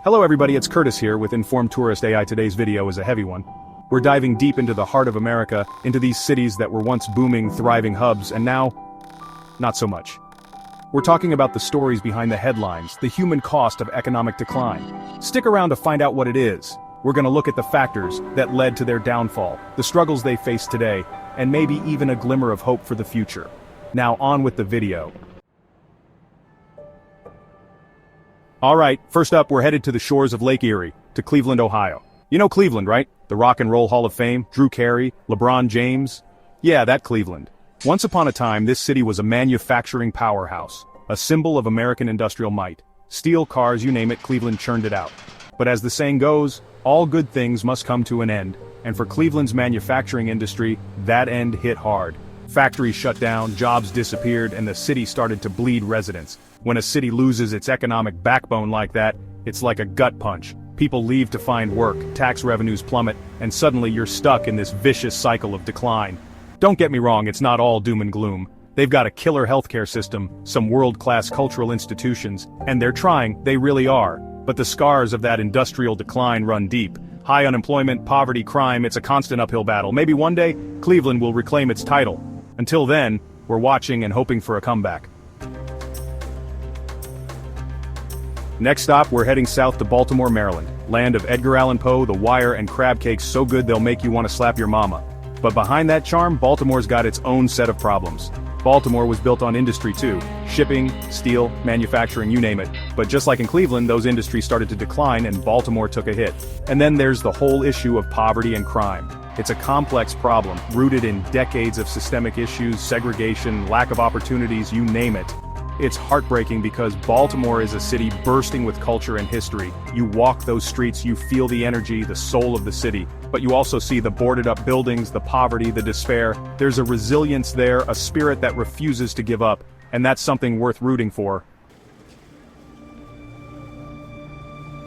Hello everybody, it's Curtis here with Informed Tourist AI. Today's video is a heavy one. We're diving deep into the heart of America, into these cities that were once booming, thriving hubs, and now, not so much. We're talking about the stories behind the headlines, the human cost of economic decline. Stick around to find out what it is. We're gonna look at the factors that led to their downfall, the struggles they face today, and maybe even a glimmer of hope for the future. Now on with the video. Alright, first up we're headed to the shores of Lake Erie, to Cleveland, Ohio. You know Cleveland, right? The Rock and Roll Hall of Fame, Drew Carey, LeBron James. Yeah, that Cleveland. Once upon a time this city was a manufacturing powerhouse, a symbol of American industrial might. Steel, cars, you name it, Cleveland churned it out. But as the saying goes, all good things must come to an end, and for Cleveland's manufacturing industry, that end hit hard. Factories shut down, jobs disappeared, and the city started to bleed residents. When a city loses its economic backbone like that, it's like a gut punch. People leave to find work, tax revenues plummet, and suddenly you're stuck in this vicious cycle of decline. Don't get me wrong, it's not all doom and gloom. They've got a killer healthcare system, some world-class cultural institutions, and they're trying, they really are. But the scars of that industrial decline run deep. High unemployment, poverty, crime, it's a constant uphill battle. Maybe one day, Cleveland will reclaim its title. Until then, we're watching and hoping for a comeback. Next stop, we're heading south to Baltimore, Maryland, land of Edgar Allan Poe, The Wire, and crab cakes so good they'll make you want to slap your mama. But behind that charm, Baltimore's got its own set of problems. Baltimore was built on industry too. Shipping, steel, manufacturing, you name it. But just like in Cleveland, those industries started to decline and Baltimore took a hit. And then there's the whole issue of poverty and crime. It's a complex problem, rooted in decades of systemic issues, segregation, lack of opportunities, you name it. It's heartbreaking because Baltimore is a city bursting with culture and history. You walk those streets, you feel the energy, the soul of the city. But you also see the boarded up buildings, the poverty, the despair. There's a resilience there, a spirit that refuses to give up. And that's something worth rooting for.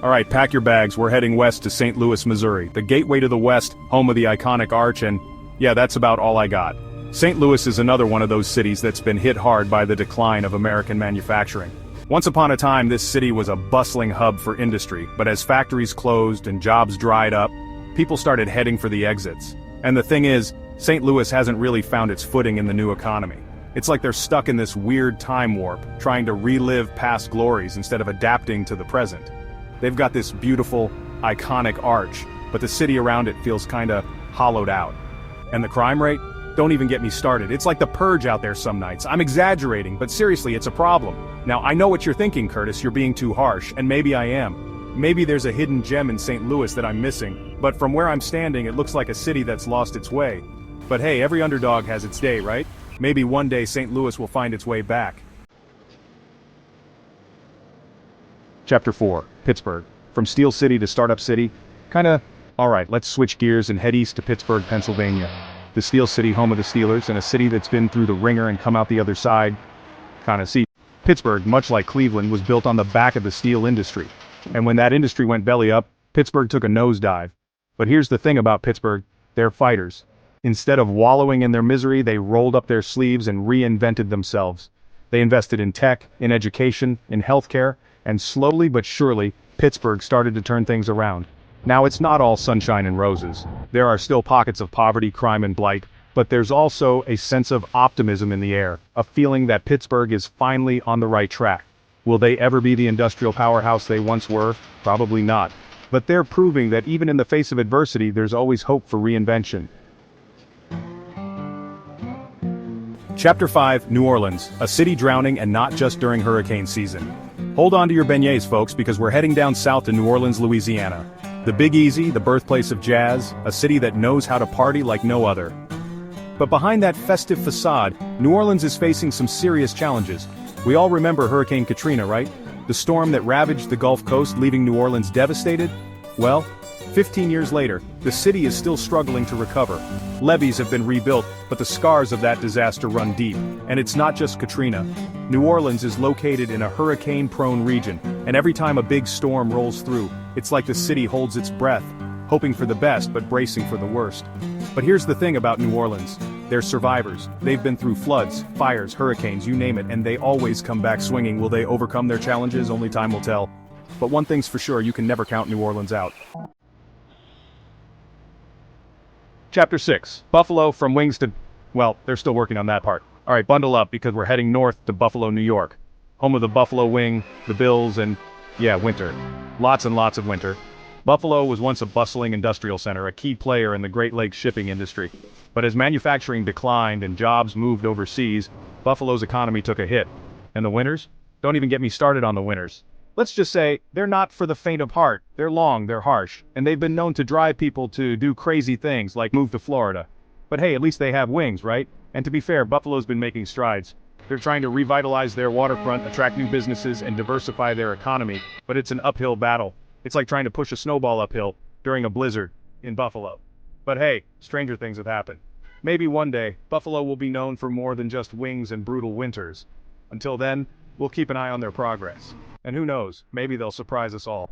Alright, pack your bags, we're heading west to St. Louis, Missouri. The gateway to the west, home of the iconic arch, and yeah, that's about all I got. St. Louis is another one of those cities that's been hit hard by the decline of American manufacturing. Once upon a time this city was a bustling hub for industry, but as factories closed and jobs dried up, people started heading for the exits. And the thing is, St. Louis hasn't really found its footing in the new economy. It's like they're stuck in this weird time warp, trying to relive past glories instead of adapting to the present. They've got this beautiful, iconic arch, but the city around it feels kinda hollowed out. And the crime rate? Don't even get me started. It's like the purge out there some nights. I'm exaggerating, but seriously, it's a problem. Now, I know what you're thinking, Curtis, you're being too harsh, and maybe I am. Maybe there's a hidden gem in St. Louis that I'm missing, but from where I'm standing, it looks like a city that's lost its way. But hey, every underdog has its day, right? Maybe one day St. Louis will find its way back. Chapter 4, Pittsburgh. From Steel City to Startup City? Alright, let's switch gears and head east to Pittsburgh, Pennsylvania. The Steel City, home of the Steelers, and a city that's been through the ringer and come out the other side. See, Pittsburgh, much like Cleveland, was built on the back of the steel industry. And when that industry went belly up, Pittsburgh took a nosedive. But here's the thing about Pittsburgh, they're fighters. Instead of wallowing in their misery, they rolled up their sleeves and reinvented themselves. They invested in tech, in education, in healthcare, and slowly but surely, Pittsburgh started to turn things around. Now it's not all sunshine and roses. There are still pockets of poverty, crime, and blight, but there's also a sense of optimism in the air, a feeling that Pittsburgh is finally on the right track. Will they ever be the industrial powerhouse they once were? Probably not. But they're proving that even in the face of adversity, there's always hope for reinvention. Chapter 5, New Orleans, a city drowning and not just during hurricane season. Hold on to your beignets, folks, because we're heading down south to New Orleans, Louisiana. The Big Easy, the birthplace of jazz, a city that knows how to party like no other. But behind that festive facade, New Orleans is facing some serious challenges. We all remember Hurricane Katrina, right? The storm that ravaged the Gulf Coast, leaving New Orleans devastated? Well, 15 years later, the city is still struggling to recover. Levees have been rebuilt, but the scars of that disaster run deep. And it's not just Katrina. New Orleans is located in a hurricane-prone region, and every time a big storm rolls through, it's like the city holds its breath, hoping for the best but bracing for the worst. But here's the thing about New Orleans. They're survivors. They've been through floods, fires, hurricanes, you name it, and they always come back swinging. Will they overcome their challenges? Only time will tell. But one thing's for sure, you can never count New Orleans out. Chapter 6. Buffalo from wings to... Well, they're still working on that part. Alright, bundle up because we're heading north to Buffalo, New York. Home of the Buffalo Wing, the Bills, and... yeah, winter. Lots and lots of winter. Buffalo was once a bustling industrial center, a key player in the Great Lakes shipping industry. But as manufacturing declined and jobs moved overseas, Buffalo's economy took a hit. And the winters? Don't even get me started on the winters. Let's just say, they're not for the faint of heart. They're long, they're harsh, and they've been known to drive people to do crazy things like move to Florida. But hey, at least they have wings, right? And to be fair, Buffalo's been making strides. They're trying to revitalize their waterfront, attract new businesses, and diversify their economy, but it's an uphill battle. It's like trying to push a snowball uphill during a blizzard in Buffalo. But hey, stranger things have happened. Maybe one day, Buffalo will be known for more than just wings and brutal winters. Until then, we'll keep an eye on their progress. And who knows, maybe they'll surprise us all.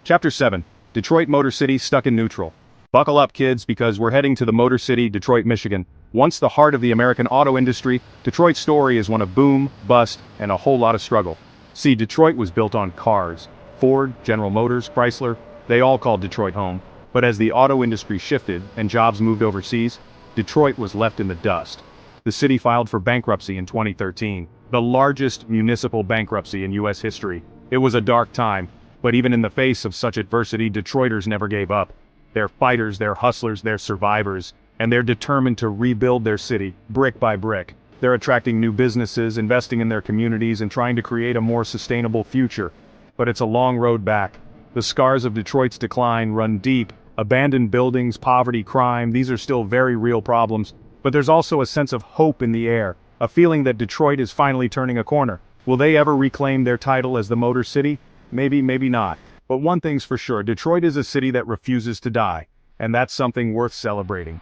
Chapter 7. Detroit Motor City stuck in neutral. Buckle up, kids, because we're heading to the Motor City, Detroit, Michigan. Once the heart of the American auto industry, Detroit's story is one of boom, bust, and a whole lot of struggle. See, Detroit was built on cars. Ford, General Motors, Chrysler, they all called Detroit home. But as the auto industry shifted and jobs moved overseas, Detroit was left in the dust. The city filed for bankruptcy in 2013, the largest municipal bankruptcy in U.S. history. It was a dark time, but even in the face of such adversity, Detroiters never gave up. They're fighters, they're hustlers, they're survivors, and they're determined to rebuild their city, brick by brick. They're attracting new businesses, investing in their communities, and trying to create a more sustainable future. But it's a long road back. The scars of Detroit's decline run deep. Abandoned buildings, poverty, crime, these are still very real problems. But there's also a sense of hope in the air, a feeling that Detroit is finally turning a corner. Will they ever reclaim their title as the Motor City? Maybe, maybe not. But one thing's for sure, Detroit is a city that refuses to die, and that's something worth celebrating.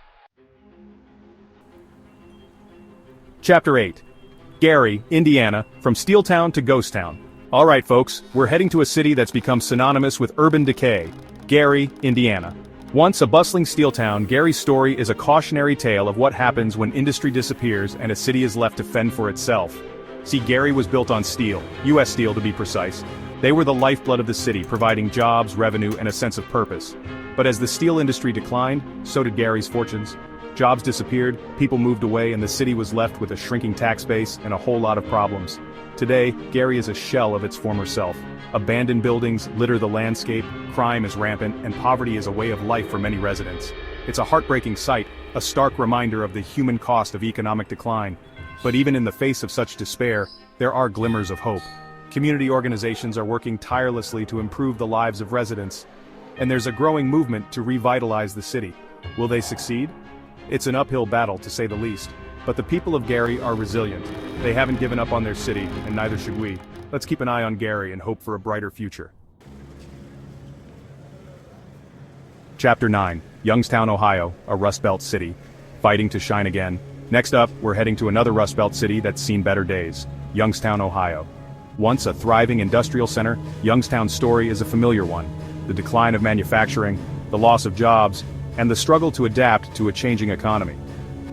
Chapter 8. Gary, Indiana, from Steel Town to Ghost Town. Alright folks, we're heading to a city that's become synonymous with urban decay. Gary, Indiana. Once a bustling steel town, Gary's story is a cautionary tale of what happens when industry disappears and a city is left to fend for itself. See, Gary was built on steel, U.S. steel to be precise. They were the lifeblood of the city, providing jobs, revenue, and a sense of purpose. But as the steel industry declined, so did Gary's fortunes. Jobs disappeared, people moved away, and the city was left with a shrinking tax base and a whole lot of problems. Today, Gary is a shell of its former self. Abandoned buildings litter the landscape, crime is rampant, and poverty is a way of life for many residents. It's a heartbreaking sight, a stark reminder of the human cost of economic decline. But even in the face of such despair, there are glimmers of hope. Community organizations are working tirelessly to improve the lives of residents. And there's a growing movement to revitalize the city. Will they succeed? It's an uphill battle, to say the least. But the people of Gary are resilient. They haven't given up on their city, and neither should we. Let's keep an eye on Gary and hope for a brighter future. Chapter 9. Youngstown, Ohio, a Rust Belt city. Fighting to shine again. Next up, we're heading to another Rust Belt city that's seen better days. Youngstown, Ohio. Once a thriving industrial center, Youngstown's story is a familiar one. The decline of manufacturing, the loss of jobs, and the struggle to adapt to a changing economy.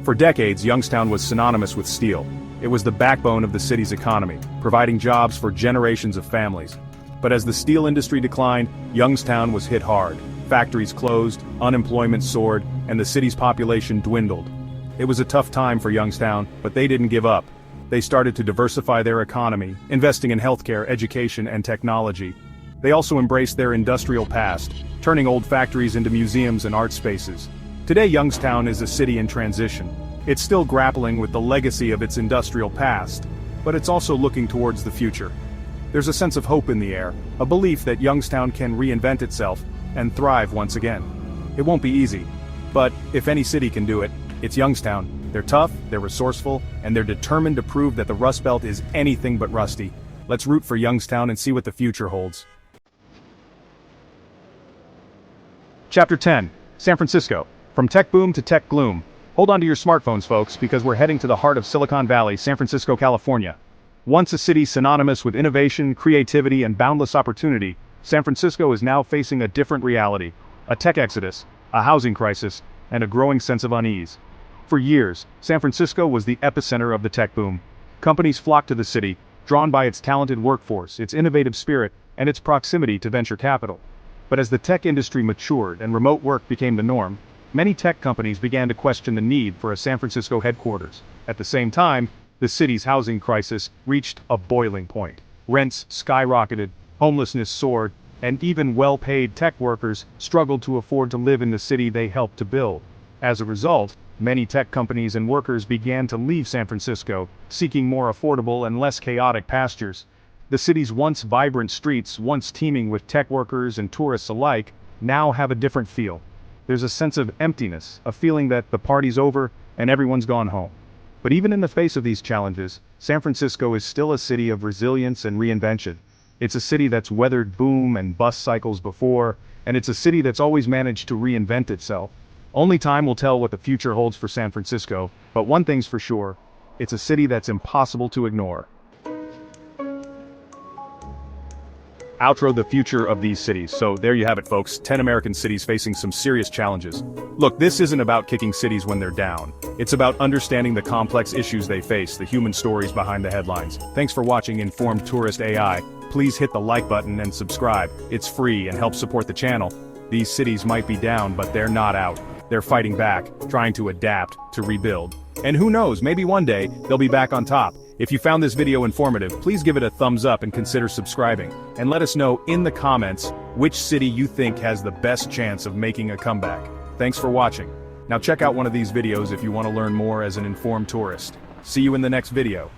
For decades, Youngstown was synonymous with steel. It was the backbone of the city's economy, providing jobs for generations of families. But as the steel industry declined, Youngstown was hit hard. Factories closed, unemployment soared, and the city's population dwindled. It was a tough time for Youngstown, but they didn't give up. They started to diversify their economy, investing in healthcare, education, and technology. They also embraced their industrial past, turning old factories into museums and art spaces. Today, Youngstown is a city in transition. It's still grappling with the legacy of its industrial past, but it's also looking towards the future. There's a sense of hope in the air, a belief that Youngstown can reinvent itself and thrive once again. It won't be easy, but if any city can do it, it's Youngstown. They're tough, they're resourceful, and they're determined to prove that the Rust Belt is anything but rusty. Let's root for Youngstown and see what the future holds. Chapter 10. San Francisco. From tech boom to tech gloom. Hold on to your smartphones, folks, because we're heading to the heart of Silicon Valley, San Francisco, California. Once a city synonymous with innovation, creativity, and boundless opportunity, San Francisco is now facing a different reality. A tech exodus, a housing crisis, and a growing sense of unease. For years, San Francisco was the epicenter of the tech boom. Companies flocked to the city, drawn by its talented workforce, its innovative spirit, and its proximity to venture capital. But as the tech industry matured and remote work became the norm, many tech companies began to question the need for a San Francisco headquarters. At the same time, the city's housing crisis reached a boiling point. Rents skyrocketed, homelessness soared, and even well-paid tech workers struggled to afford to live in the city they helped to build. As a result, many tech companies and workers began to leave San Francisco, seeking more affordable and less chaotic pastures. The city's once vibrant streets, once teeming with tech workers and tourists alike, now have a different feel. There's a sense of emptiness, a feeling that the party's over and everyone's gone home. But even in the face of these challenges, San Francisco is still a city of resilience and reinvention. It's a city that's weathered boom and bust cycles before, and it's a city that's always managed to reinvent itself. Only time will tell what the future holds for San Francisco, but one thing's for sure, it's a city that's impossible to ignore. Outro: the future of these cities. So there you have it, folks. 10 American cities facing some serious challenges. Look, this isn't about kicking cities when they're down. It's about understanding the complex issues they face, the human stories behind the headlines. Thanks for watching Informed Tourist AI. Please hit the like button and subscribe. It's free and helps support the channel. These cities might be down, but they're not out. They're fighting back, trying to adapt, to rebuild. And who knows, maybe one day, they'll be back on top. If you found this video informative, please give it a thumbs up and consider subscribing. And let us know in the comments which city you think has the best chance of making a comeback. Thanks for watching. Now check out one of these videos if you want to learn more as an informed tourist. See you in the next video.